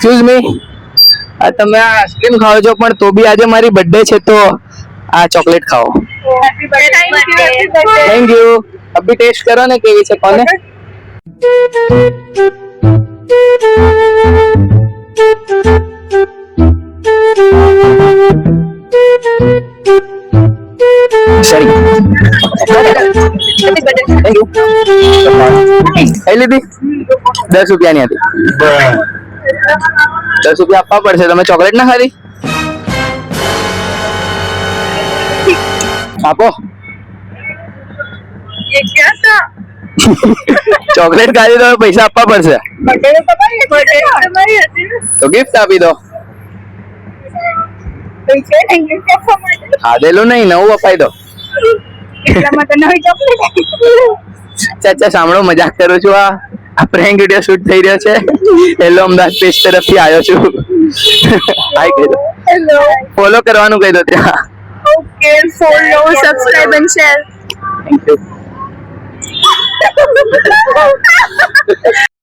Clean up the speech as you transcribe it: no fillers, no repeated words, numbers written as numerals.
Excuse me, તમે આ ice cream ખાઓ છો પણ તો બી આજે મારી બર્થડે છે તો આ ચોકલેટ ખાઓ. Thank you. અભી ટેસ્ટ કરો ને કેવી છે કોને. સરી થેન્ક યુ. કઈ લીધી? 10 રૂપિયાની હતી. 10 રૂપિયા આપવા પડશે. તમે ચોકલેટ ના ખાધી? આપો. ચોકલેટ ખાધી તો પૈસા આપવા પડશે. તો ગિફ્ટ આપી દો. ખાધેલું નહીં, નવું અપાઈ દો. ચાચા સાંભળો, મજાક કરું છું. આ પ્રેન્ક વિડિયો શૂટ થઈ રહ્યો છે. હેલો અમદાવાદ પેજ તરફથી આવ્યો છું. હાય કહી દો. હેલો. ફોલો કરવાનું કહી દો ત્યાં. Okay, follow, subscribe and share. Thank you.